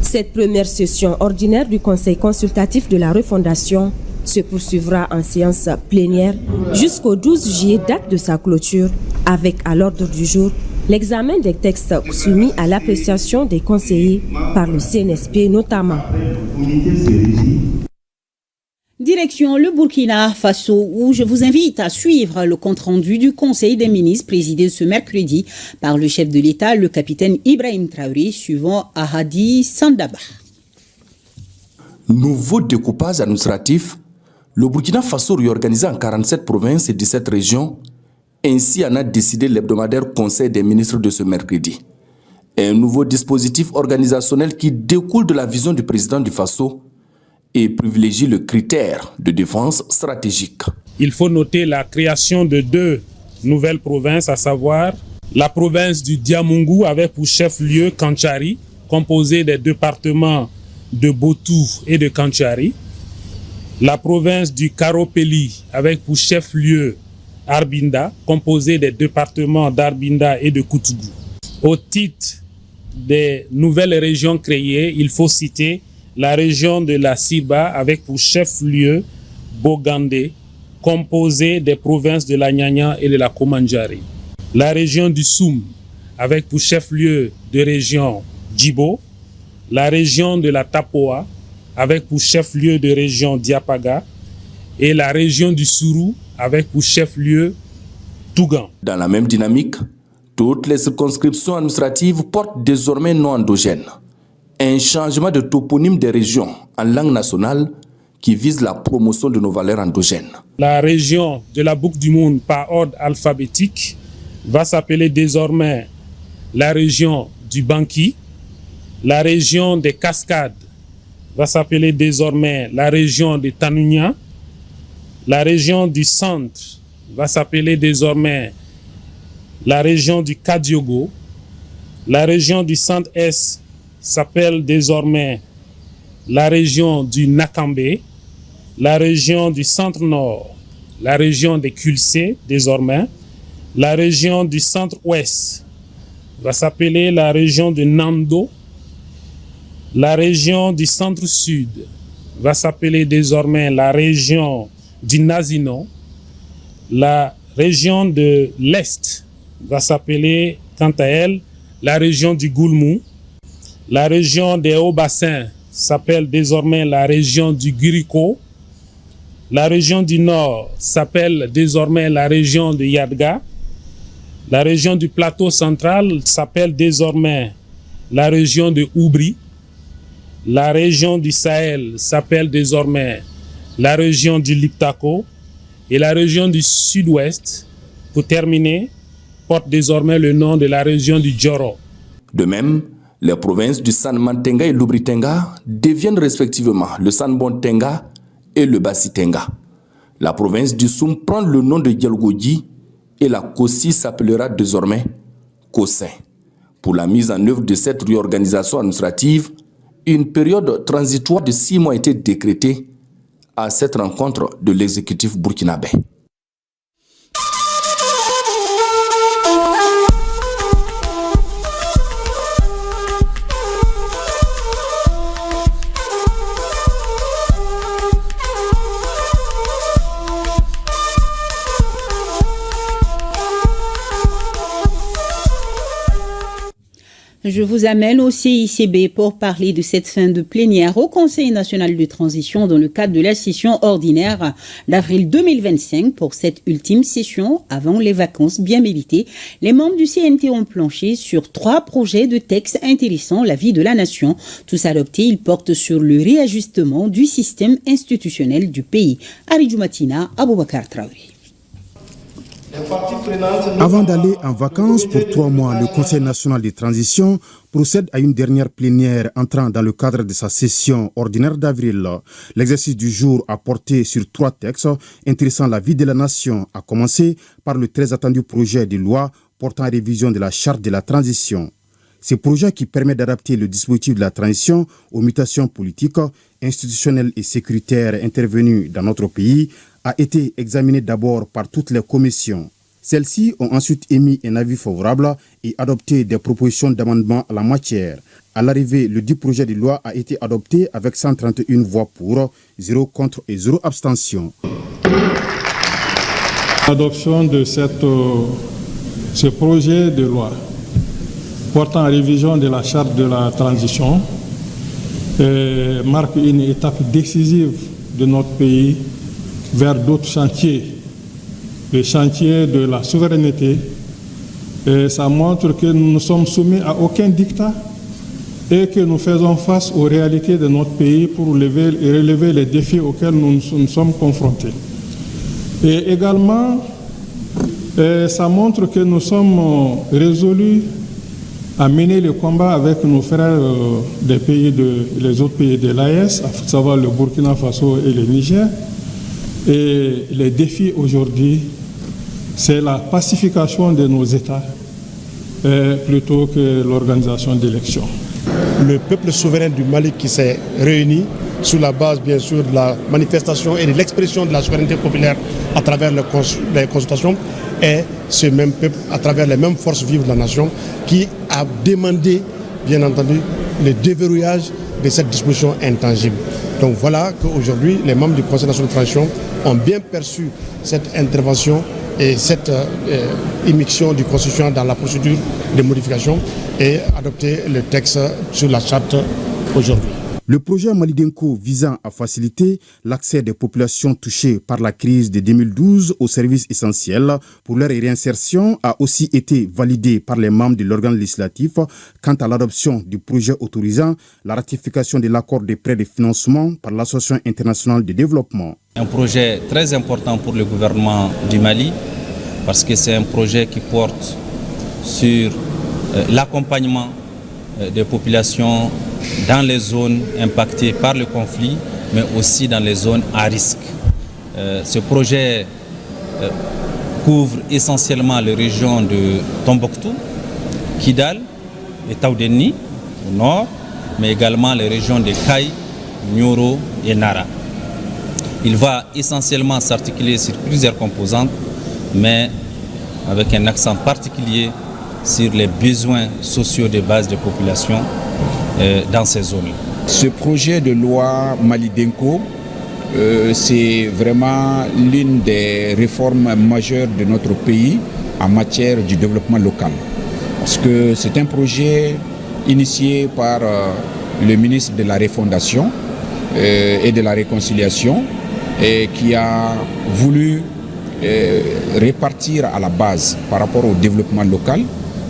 Cette première session ordinaire du Conseil consultatif de la refondation se poursuivra en séance plénière jusqu'au 12 juillet, date de sa clôture, avec à l'ordre du jour l'examen des textes soumis à l'appréciation des conseillers par le CNSP notamment. Direction le Burkina Faso, où je vous invite à suivre le compte-rendu du Conseil des ministres présidé ce mercredi par le chef de l'État, le capitaine Ibrahim Traoré, suivant Ahadi Sandaba. Nouveau découpage administratif, le Burkina Faso réorganisé en 47 provinces et 17 régions, ainsi en a décidé l'hebdomadaire Conseil des ministres de ce mercredi. Un nouveau dispositif organisationnel qui découle de la vision du président du Faso et privilégie le critère de défense stratégique. Il faut noter la création de 2 nouvelles provinces, à savoir la province du Diamoungou avec pour chef-lieu Kanchari, composée des départements de Botou et de Kanchari, la province du Karopeli avec pour chef-lieu Arbinda, composée des départements d'Arbinda et de Koutougou. Au titre des nouvelles régions créées, il faut citer la région de la Siba avec pour chef-lieu Bogandé, composée des provinces de la Nyanya et de la Komanjari. La région du Soum avec pour chef-lieu de région Djibo, la région de la Tapoa avec pour chef-lieu de région Diapaga et la région du Sourou avec pour chef-lieu Tougan. Dans la même dynamique, toutes les circonscriptions administratives portent désormais nom endogène. Un changement de toponyme des régions en langue nationale qui vise la promotion de nos valeurs endogènes. La région de la Boucle du Monde par ordre alphabétique va s'appeler désormais la région du Banki. La région des Cascades va s'appeler désormais la région de Tanunya. La région du Centre va s'appeler désormais la région du Kadiogo. La région du Centre-Est s'appelle désormais la région du Nakambe. La région du Centre-Nord, la région des Kulsé désormais. La région du Centre-Ouest va s'appeler la région de Nando. La région du Centre-Sud va s'appeler désormais la région du Nazinon. La région de l'Est va s'appeler, quant à elle, la région du Goulmou. La région des Hauts-Bassins s'appelle désormais la région du Guriko. La région du Nord s'appelle désormais la région de Yadga. La région du Plateau central s'appelle désormais la région de Oubri. La région du Sahel s'appelle désormais la région du Liptako. Et la région du Sud-Ouest, pour terminer, porte désormais le nom de la région du Djoro. De même, les provinces du San-Mantenga et l'Oubri-Tenga deviennent respectivement le San-Bontenga et le Bassi-Tenga. La province du Soum prend le nom de Yelgogi et la Kossi s'appellera désormais Kossin. Pour la mise en œuvre de cette réorganisation administrative, une période transitoire de 6 mois a été décrétée à cette rencontre de l'exécutif burkinabé. Je vous amène au CICB pour parler de cette fin de plénière au Conseil national de transition dans le cadre de la session ordinaire d'avril 2025. Pour cette ultime session, avant les vacances bien méritées, les membres du CNT ont planché sur 3 projets de textes intéressant la vie de la nation. Tous adoptés, ils portent sur le réajustement du système institutionnel du pays. Aridou Matina, Aboubakar Traoré. Avant d'aller en vacances pour 3 mois, le Conseil national de transition procède à une dernière plénière entrant dans le cadre de sa session ordinaire d'avril. L'exercice du jour a porté sur 3 textes intéressant la vie de la nation, à commencer par le très attendu projet de loi portant révision de la charte de la transition. Ce projet, qui permet d'adapter le dispositif de la transition aux mutations politiques, institutionnelles et sécuritaires intervenues dans notre pays, a été examiné d'abord par toutes les commissions. Celles-ci ont ensuite émis un avis favorable et adopté des propositions d'amendement à la matière. À l'arrivée, le dit projet de loi a été adopté avec 131 voix pour, 0 contre et 0 abstention. L'adoption de ce projet de loi portant révision de la charte de la transition marque une étape décisive de notre pays vers d'autres chantiers, le chantier de la souveraineté. Et ça montre que nous ne sommes soumis à aucun dictat et que nous faisons face aux réalités de notre pays pour relever les défis auxquels nous sommes confrontés. Et également, ça montre que nous sommes résolus à mener le combat avec nos frères les autres pays de l'AES, à savoir le Burkina Faso et le Niger. Et les défis aujourd'hui, c'est la pacification de nos États plutôt que l'organisation d'élections. Le peuple souverain du Mali qui s'est réuni sous la base, bien sûr, de la manifestation et de l'expression de la souveraineté populaire à travers les consultations, est ce même peuple, à travers les mêmes forces vives de la nation, qui a demandé, bien entendu, le déverrouillage de cette disposition intangible. Donc voilà qu'aujourd'hui, les membres du Conseil national de transition ont bien perçu cette intervention et cette immixtion du Constitution dans la procédure de modification et adopté le texte sur la charte aujourd'hui. Le projet Malidenko visant à faciliter l'accès des populations touchées par la crise de 2012 aux services essentiels pour leur réinsertion a aussi été validé par les membres de l'organe législatif quant à l'adoption du projet autorisant la ratification de l'accord de prêt de financement par l'Association internationale de développement. Un projet très important pour le gouvernement du Mali parce que c'est un projet qui porte sur l'accompagnement des populations dans les zones impactées par le conflit, mais aussi dans les zones à risque. Ce projet couvre essentiellement les régions de Tombouctou, Kidal et Taoudeni au nord, mais également les régions de Kaï, Nioro et Nara. Il va essentiellement s'articuler sur plusieurs composantes, mais avec un accent particulier sur les besoins sociaux de base des populations dans ces zones. Ce projet de loi Malidenko, c'est vraiment l'une des réformes majeures de notre pays en matière du développement local. Parce que c'est un projet initié par le ministre de la Refondation et de la Réconciliation et qui a voulu répartir à la base par rapport au développement local,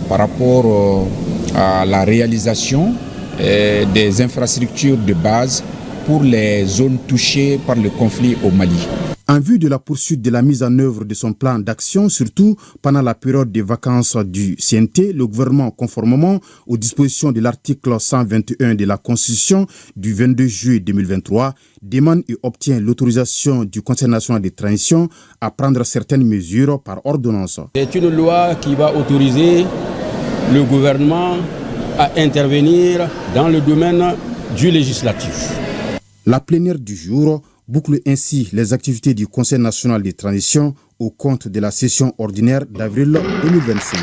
par rapport à la réalisation des infrastructures de base pour les zones touchées par le conflit au Mali. En vue de la poursuite de la mise en œuvre de son plan d'action, surtout pendant la période des vacances du CNT, le gouvernement, conformément aux dispositions de l'article 121 de la Constitution du 22 juillet 2023, demande et obtient l'autorisation du Conseil national de transition à prendre certaines mesures par ordonnance. C'est une loi qui va autoriser le gouvernement à intervenir dans le domaine du législatif. La plénière du jour boucle ainsi les activités du Conseil national de transition au compte de la session ordinaire d'avril 2025.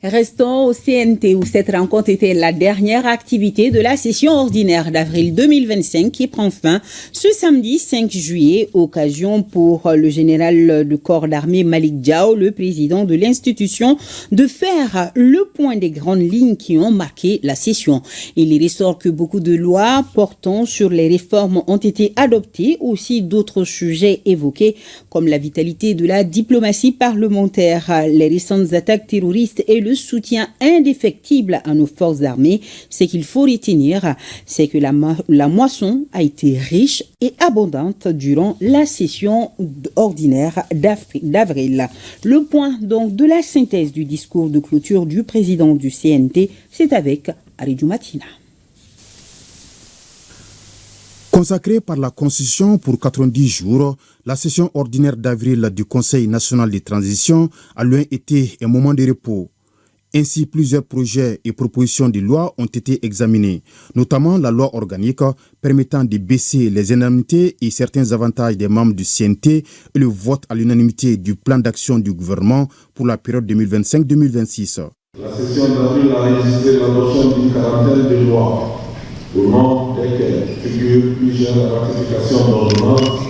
Restons au CNT où cette rencontre était la dernière activité de la session ordinaire d'avril 2025 qui prend fin ce samedi 5 juillet, occasion pour le général de corps d'armée Malick Diao, le président de l'institution, de faire le point des grandes lignes qui ont marqué la session. Il y ressort que beaucoup de lois portant sur les réformes ont été adoptées, aussi d'autres sujets évoqués comme la vitalité de la diplomatie parlementaire, les récentes attaques terroristes et le soutien indéfectible à nos forces armées. Ce qu'il faut retenir, c'est que la moisson a été riche et abondante durant la session ordinaire d'avril. Le point donc de la synthèse du discours de clôture du président du CNT, c'est avec Aridou Matina. Consacrée par la Constitution pour 90 jours, la session ordinaire d'avril du Conseil national de transition a loin été un moment de repos. Ainsi, plusieurs projets et propositions de loi ont été examinés, notamment la loi organique permettant de baisser les indemnités et certains avantages des membres du CNT et le vote à l'unanimité du plan d'action du gouvernement pour la période 2025-2026. La session d'avril a régistré l'adoption d'une quarantaine de lois, au nom desquelles figurent plusieurs ratifications d'ordonnances,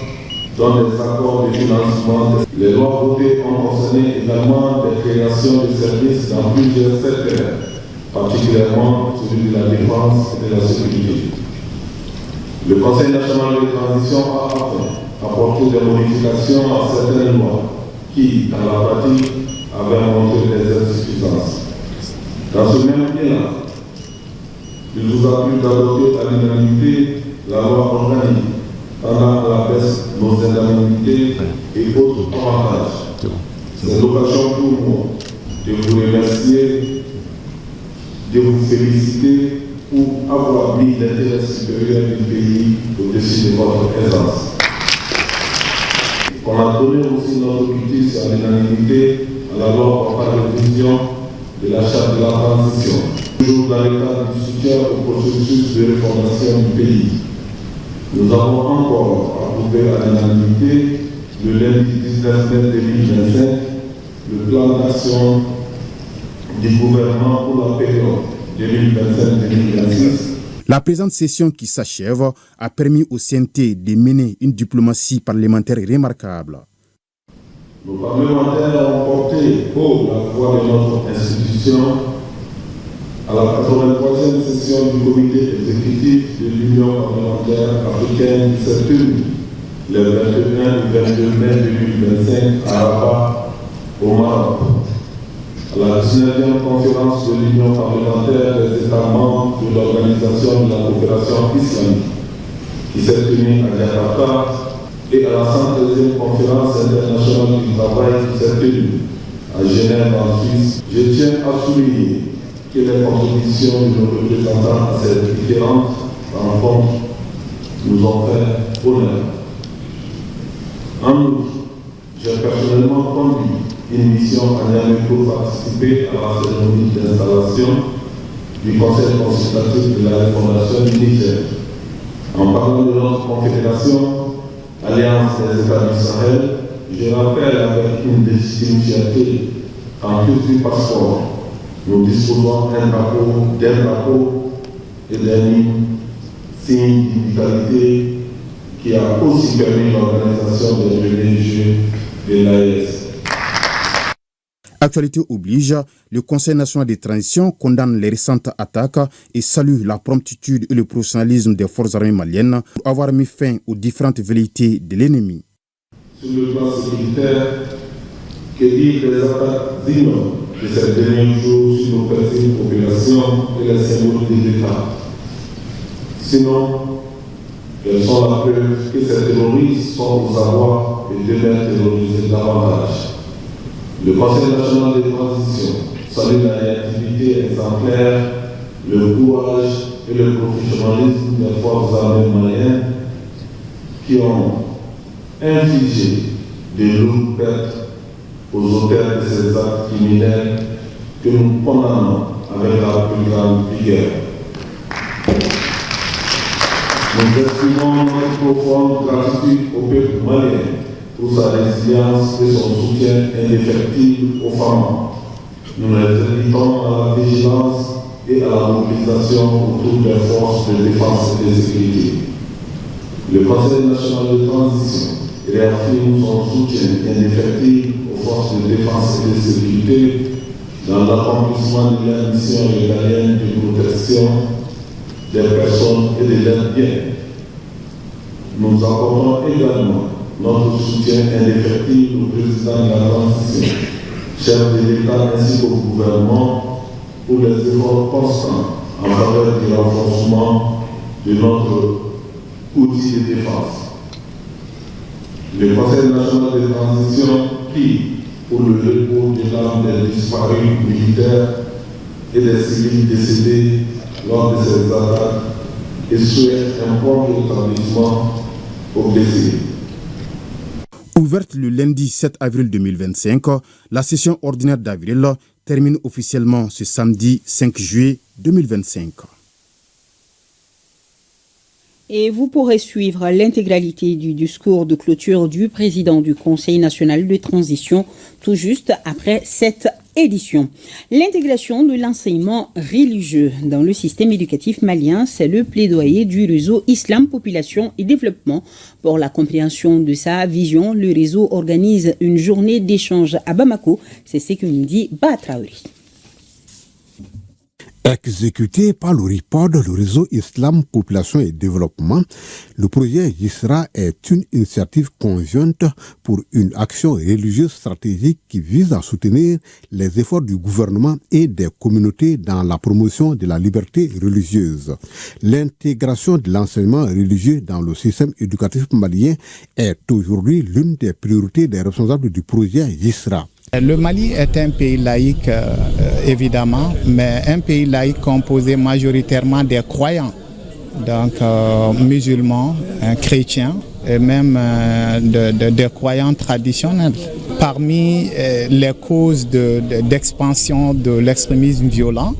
dont les accords de financement. Les lois votées ont concerné également des créations de services dans plusieurs secteurs, particulièrement celui de la défense et de la sécurité. Le Conseil national de transition a enfin apporté des modifications à certaines lois qui, dans la pratique, avaient montré des insuffisances. Dans ce même élan, il vous a plu d'adopter à l'unanimité la loi organique pendant la baisse de nos indemnités et autres avantages. C'est l'occasion pour moi de vous remercier, de vous féliciter pour avoir mis l'intérêt supérieur du pays au-dessus de votre aisance. On a donné aussi notre quitus à l'unanimité à la loi par la révision de la charte de la transition, toujours dans le cadre du soutien au processus de refondation du pays. Nous avons encore approuvé à l'unanimité le lundi 19 mai 2025 le plan d'action du gouvernement pour la période 2025-2026. La présente session qui s'achève a permis au CNT de mener une diplomatie parlementaire remarquable. Nos parlementaires ont porté haut la voix de notre institution à la 83e session du comité exécutif de l'Union parlementaire africaine qui s'est tenue le 21 et 22 mai 2025 à Rabat, au Maroc. À la 19e conférence de l'Union parlementaire des États membres de l'Organisation de la coopération islamique qui s'est tenue à Jakarta et à la 113e conférence internationale du travail qui s'est tenue à Genève en Suisse. Je tiens à souligner que les contributions de nos représentants à ces différentes rencontres nous ont fait honneur. En outre, j'ai personnellement conduit une mission à Niamey pour participer à la cérémonie d'installation du Conseil consultatif de la refondation du Niger. En parlant de notre confédération, Alliance des États du Sahel, je rappelle avec une légitime fierté qu'en plus du passeport, nous disposons d'un drapeau et d'un signe d'unité qui a aussi permis l'organisation des Jeux de l'AES. Actualité oblige, le Conseil national de transition condamne les récentes attaques et salue la promptitude et le professionnalisme des forces armées maliennes pour avoir mis fin aux différentes velléités de l'ennemi. Sur le plan sécuritaire, que dire des attaques innombrables de ces derniers jours sur nos petites populations et les symboles de l'État. Sinon, quelles sont la preuve que ces terroristes sont aux avoirs et devaient terroriser davantage. Le Conseil national de transition salue la réactivité exemplaire, le courage et le professionnalisme des forces armées maliennes qui ont infligé de lourdes pertes aux auteurs de ces actes criminels que nous condamnons avec la plus grande vigueur. Nous exprimons notre profonde gratitude au peuple malien pour sa résilience et son soutien indéfectible aux femmes, Nous les invitons à la vigilance et à la mobilisation autour des forces de défense et de sécurité. Le Conseil national de transition réaffirme son soutien indéfectible aux forces de défense et de sécurité dans l'accomplissement de la mission régalienne de protection des personnes et de leurs biens. Nous accordons également notre soutien indéfectible au président de la transition, chef de l'État ainsi qu'au gouvernement pour les efforts constants en faveur du renforcement de notre outil de défense. Le Conseil national de transition prie pour le repos de l'âme des disparus militaires et des civils décédés lors de ces attaques et souhaite un prompt rétablissement aux blessés. Ouverte le lundi 7 avril 2025, la session ordinaire d'avril termine officiellement ce samedi 5 juillet 2025. Et vous pourrez suivre l'intégralité du discours de clôture du président du Conseil national de transition tout juste après cette édition. L'intégration de l'enseignement religieux dans le système éducatif malien, c'est le plaidoyer du réseau Islam, Population et Développement. Pour la compréhension de sa vision, le réseau organise une journée d'échange à Bamako. C'est ce que nous dit Batraouri. Exécuté par le RIPOD, le réseau Islam, Population et Développement, le projet ISRA est une initiative conjointe pour une action religieuse stratégique qui vise à soutenir les efforts du gouvernement et des communautés dans la promotion de la liberté religieuse. L'intégration de l'enseignement religieux dans le système éducatif malien est aujourd'hui l'une des priorités des responsables du projet ISRA. Le Mali est un pays laïque, évidemment, mais un pays laïque composé majoritairement des croyants, donc musulmans, chrétiens et même des croyants traditionnels. Parmi les causes d'expansion de l'extrémisme violent,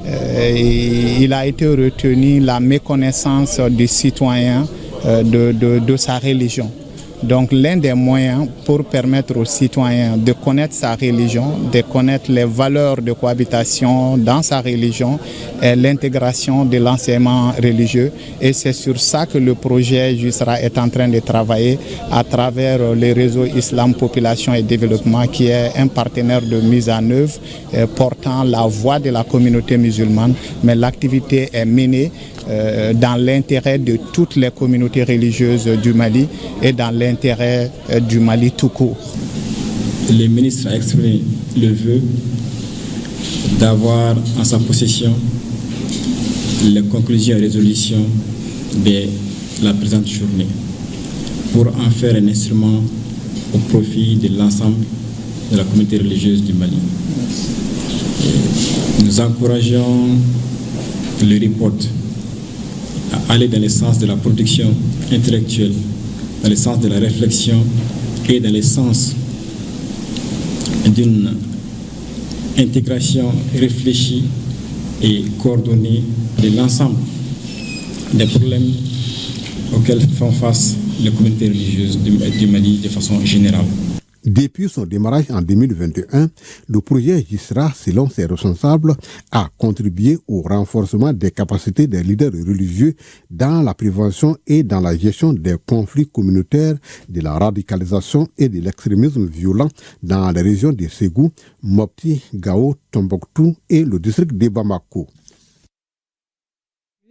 il a été retenu la méconnaissance des citoyens de sa religion. Donc l'un des moyens pour permettre aux citoyens de connaître sa religion, de connaître les valeurs de cohabitation dans sa religion est l'intégration de l'enseignement religieux. Et c'est sur ça que le projet JUSRA est en train de travailler à travers le réseau Islam, Population et Développement qui est un partenaire de mise en œuvre portant la voix de la communauté musulmane. Mais l'activité est menée dans l'intérêt de toutes les communautés religieuses du Mali et dans l'intérêt du Mali tout court. Le ministre a exprimé le vœu d'avoir en sa possession les conclusions et résolutions de la présente journée pour en faire un instrument au profit de l'ensemble de la communauté religieuse du Mali. Nous encourageons le report à aller dans le sens de la production intellectuelle, dans le sens de la réflexion et dans le sens d'une intégration réfléchie et coordonnée de l'ensemble des problèmes auxquels font face les communautés religieuses du Mali de façon générale. Depuis son démarrage en 2021, le projet JISRA, selon ses responsables, a contribué au renforcement des capacités des leaders religieux dans la prévention et dans la gestion des conflits communautaires, de la radicalisation et de l'extrémisme violent dans les régions de Ségou, Mopti, Gao, Tombouctou et le district de Bamako.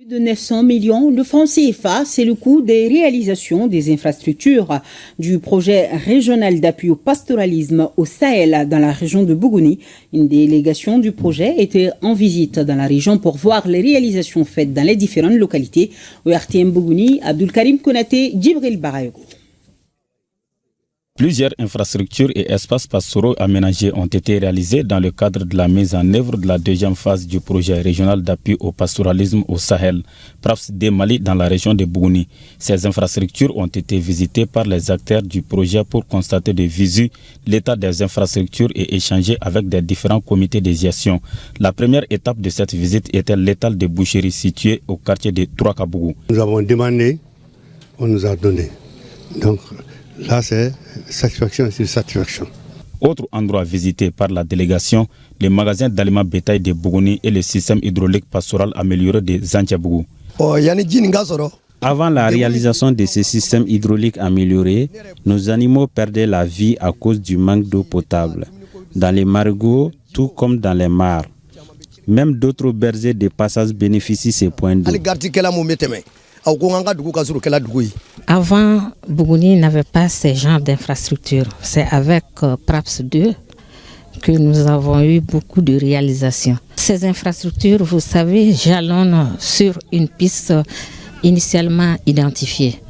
De 900 millions de francs CFA, c'est le coût des réalisations des infrastructures du projet régional d'appui au pastoralisme au Sahel dans la région de Bougouni. Une délégation du projet était en visite dans la région pour voir les réalisations faites dans les différentes localités. Au RTM Bougouni, Abdul Karim Konaté, Djibril Barayogo. Plusieurs infrastructures et espaces pastoraux aménagés ont été réalisés dans le cadre de la mise en œuvre de la deuxième phase du projet régional d'appui au pastoralisme au Sahel, PRAPS de Mali dans la région de Bougouni. Ces infrastructures ont été visitées par les acteurs du projet pour constater de visu l'état des infrastructures et échanger avec des différents comités de gestion. La première étape de cette visite était l'étal de boucherie situé au quartier de Troakabougou. Nous avons demandé, on nous a donné. Donc là, c'est satisfaction sur satisfaction. Autre endroit visité par la délégation, le magasin d'aliments bétail de Bougouni et le système hydraulique pastoral amélioré de Zanthiabougou. Avant la réalisation de ce système hydraulique amélioré, nos animaux perdaient la vie à cause du manque d'eau potable, dans les marigots tout comme dans les mares. Même d'autres bergers de passage bénéficient de ces points d'eau. Avant, Bougouni n'avait pas ce genre d'infrastructure. C'est avec PRAPS 2 que nous avons eu beaucoup de réalisations. Ces infrastructures, vous savez, jalonnent sur une piste initialement identifiée.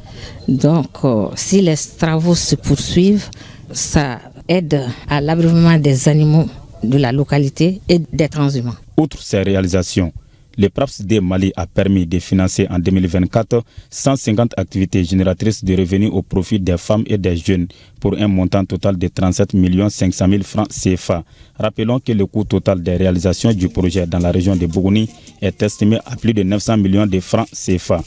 Donc, si les travaux se poursuivent, ça aide à l'abreuvement des animaux de la localité et des transhumants. Outre ces réalisations, le PRAPS de Mali a permis de financer en 2024 150 activités génératrices de revenus au profit des femmes et des jeunes pour un montant total de 37 500 000 francs CFA. Rappelons que le coût total des réalisations du projet dans la région de Bougouni est estimé à plus de 900 millions de francs CFA.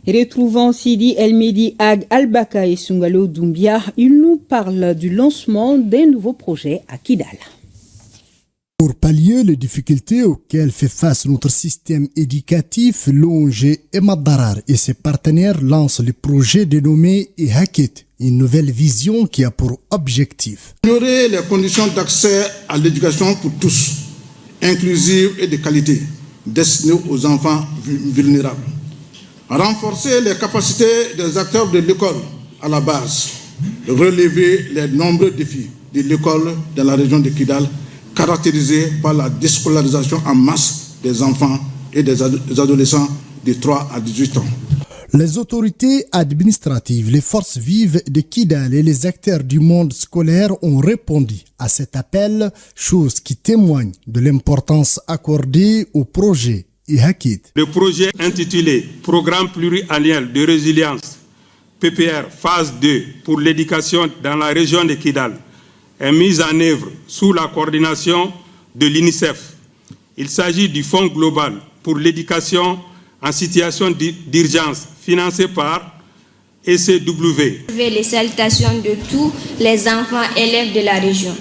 Retrouvant Sidi El Mehdi Ag Albaka et Sungalo Doumbia, il nous parle du lancement d'un nouveau projet à Kidal. Pour pallier les difficultés auxquelles fait face notre système éducatif, l'ONG Emadarar et ses partenaires lancent le projet dénommé Ihakit, une nouvelle vision qui a pour objectif améliorer les conditions d'accès à l'éducation pour tous, inclusive et de qualité, destinée aux enfants vulnérables. Renforcer les capacités des acteurs de l'école à la base, relever les nombreux défis de l'école dans la région de Kidal, caractérisée par la déscolarisation en masse des enfants et des adolescents de 3 à 18 ans. Les autorités administratives, les forces vives de Kidal et les acteurs du monde scolaire ont répondu à cet appel, chose qui témoigne de l'importance accordée au projet Ihakit. Le projet intitulé Programme pluriannuel de résilience, PPR phase 2 pour l'éducation dans la région de Kidal est mise en œuvre sous la coordination de l'UNICEF. Il s'agit du Fonds global pour l'éducation en situation d'urgence financé par ECW. Les salutations de tous les enfants élèves de la région.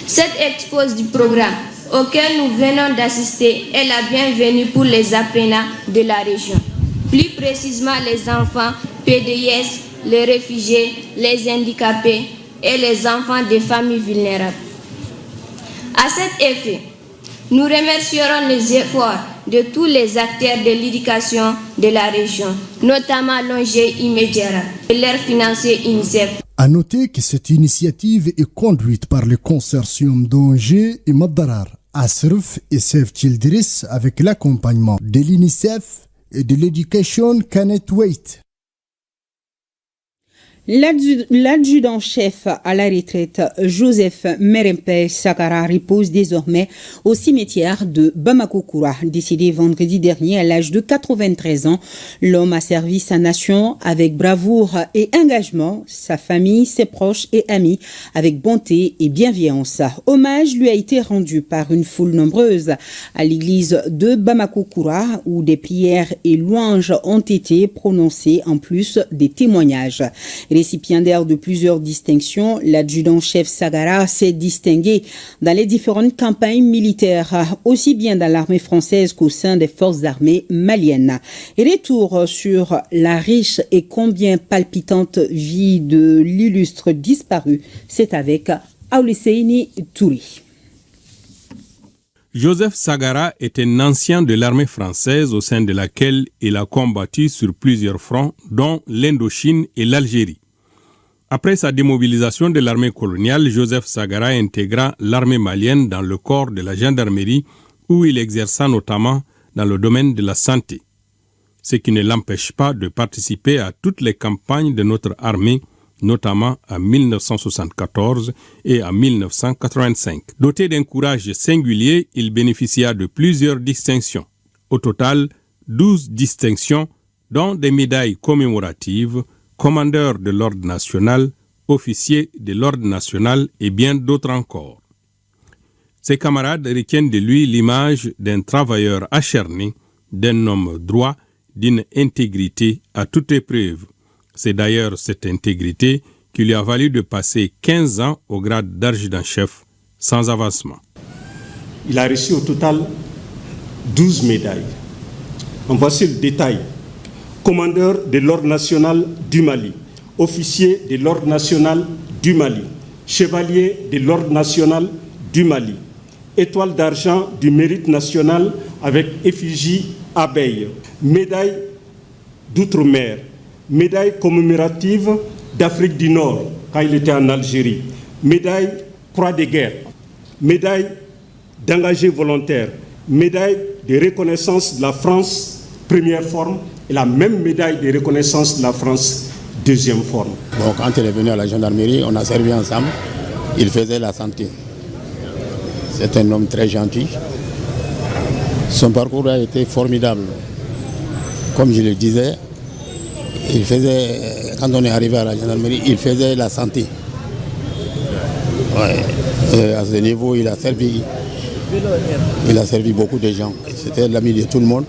Cette expose du programme auquel nous venons d'assister est la bienvenue pour les apprenants de la région. Plus précisément les enfants PDS, les réfugiés, les handicapés et les enfants des familles vulnérables. À cet effet, nous remercierons les efforts de tous les acteurs de l'éducation de la région, notamment l'ONG Imedjara et leur financier UNICEF. À noter que cette initiative est conduite par le consortium d'ONG et Madarar, Asrf et Save Children avec l'accompagnement de l'UNICEF et de l'Education Cannot Wait. L'adjudant-chef à la retraite, Joseph Merempe Sakara, repose désormais au cimetière de Bamako-Koura. Décédé vendredi dernier à l'âge de 93 ans, l'homme a servi sa nation avec bravoure et engagement, sa famille, ses proches et amis avec bonté et bienveillance. Hommage lui a été rendu par une foule nombreuse à l'église de Bamako-Koura où des prières et louanges ont été prononcées en plus des témoignages. Récipiendaire de plusieurs distinctions, l'adjudant-chef Sagara s'est distingué dans les différentes campagnes militaires, aussi bien dans l'armée française qu'au sein des forces armées maliennes. Et retour sur la riche et combien palpitante vie de l'illustre disparu, c'est avec Aoulisseini Touri. Joseph Sagara est un ancien de l'armée française au sein de laquelle il a combattu sur plusieurs fronts, dont l'Indochine et l'Algérie. Après sa démobilisation de l'armée coloniale, Joseph Sagara intégra l'armée malienne dans le corps de la gendarmerie où il exerça notamment dans le domaine de la santé, ce qui ne l'empêche pas de participer à toutes les campagnes de notre armée, notamment en 1974 et en 1985. Doté d'un courage singulier, il bénéficia de plusieurs distinctions. Au total, 12 distinctions, dont des médailles commémoratives, commandeur de l'ordre national, officier de l'ordre national et bien d'autres encore. Ses camarades retiennent de lui l'image d'un travailleur acharné, d'un homme droit, d'une intégrité à toute épreuve, C'est d'ailleurs cette intégrité qui lui a valu de passer 15 ans au grade d'adjudant-chef sans avancement. Il a reçu au total 12 médailles. En voici le détail. Commandeur de l'Ordre national du Mali, officier de l'Ordre national du Mali, chevalier de l'Ordre national du Mali, étoile d'argent du mérite national avec effigie abeille, médaille d'outre-mer, médaille commémorative d'Afrique du Nord quand il était en Algérie, médaille Croix de guerre, médaille d'engagé volontaire, médaille de reconnaissance de la France, première forme, et la même médaille de reconnaissance de la France, deuxième forme. Bon, quand il est venu à la gendarmerie, on a servi ensemble. Il faisait la santé. C'est un homme très gentil. Son parcours a été formidable. Comme je le disais, quand on est arrivé à la gendarmerie, il faisait la santé. Ouais. À ce niveau, il a servi beaucoup de gens. C'était l'ami de tout le monde.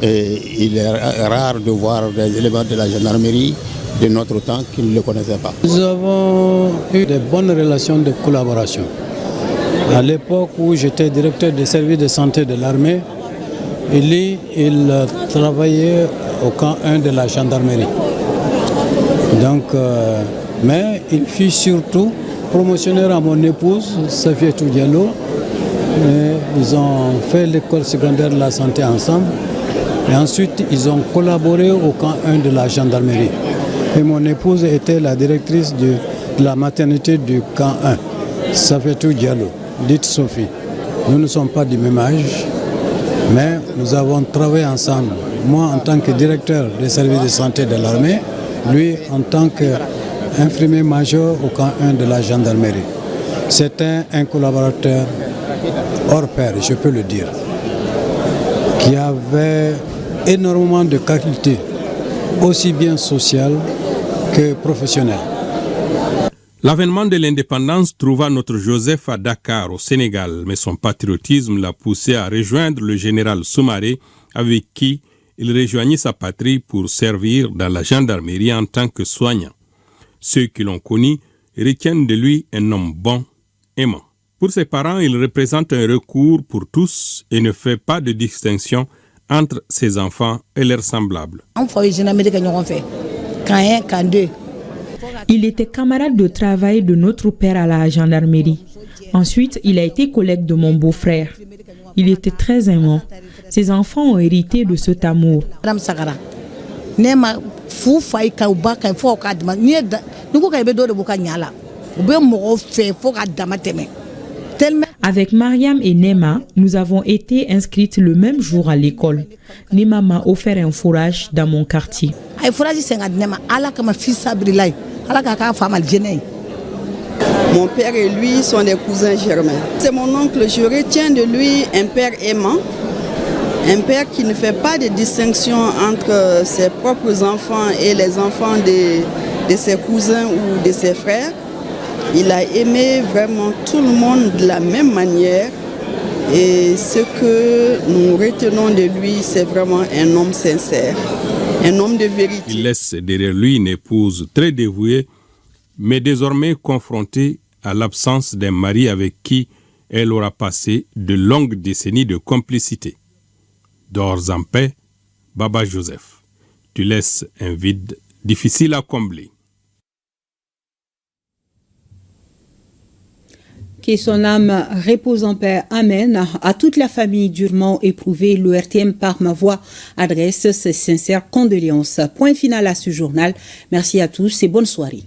Et il est rare de voir des éléments de la gendarmerie de notre temps qui ne le connaissaient pas. Nous avons eu de bonnes relations de collaboration. À l'époque où j'étais directeur des services de santé de l'armée, il travaillait au camp 1 de la gendarmerie. Donc, mais il fut surtout promotionnaire à mon épouse, Safiatou Diallo. Ils ont fait l'école secondaire de la santé ensemble. Et ensuite, ils ont collaboré au camp 1 de la gendarmerie. Et mon épouse était la directrice de la maternité du camp 1, Safiatou Diallo, dite Sophie. Nous ne sommes pas du même âge, mais nous avons travaillé ensemble. Moi, en tant que directeur des services de santé de l'armée, lui, en tant qu'infirmier major au camp 1 de la gendarmerie. C'était un collaborateur hors pair, je peux le dire, qui avait énormément de qualités, aussi bien sociales que professionnelles. L'avènement de l'indépendance trouva notre Joseph à Dakar, au Sénégal, mais son patriotisme l'a poussé à rejoindre le général Soumaré, avec qui il rejoignit sa patrie pour servir dans la gendarmerie en tant que soignant. Ceux qui l'ont connu retiennent de lui un homme bon, aimant. Pour ses parents, il représente un recours pour tous et ne fait pas de distinction entre ses enfants et leurs semblables. Il était camarade de travail de notre père à la gendarmerie. Ensuite, il a été collègue de mon beau-frère. Il était très aimant. Ses enfants ont hérité de cet amour. Avec Mariam et Nema, nous avons été inscrites le même jour à l'école. Nema m'a offert un fourrage dans mon quartier. Mon père et lui sont des cousins germains. C'est mon oncle, je retiens de lui un père aimant, un père qui ne fait pas de distinction entre ses propres enfants et les enfants de ses cousins ou de ses frères. Il a aimé vraiment tout le monde de la même manière. Et ce que nous retenons de lui, c'est vraiment un homme sincère, un homme de vérité. Il laisse derrière lui une épouse très dévouée, mais désormais confrontée à l'absence d'un mari avec qui elle aura passé de longues décennies de complicité. Dors en paix, Baba Joseph. Tu laisses un vide difficile à combler. Que son âme repose en paix. Amen. À toute la famille durement éprouvée, l'ORTM par ma voix adresse ses sincères condoléances. Point final à ce journal. Merci à tous et bonne soirée.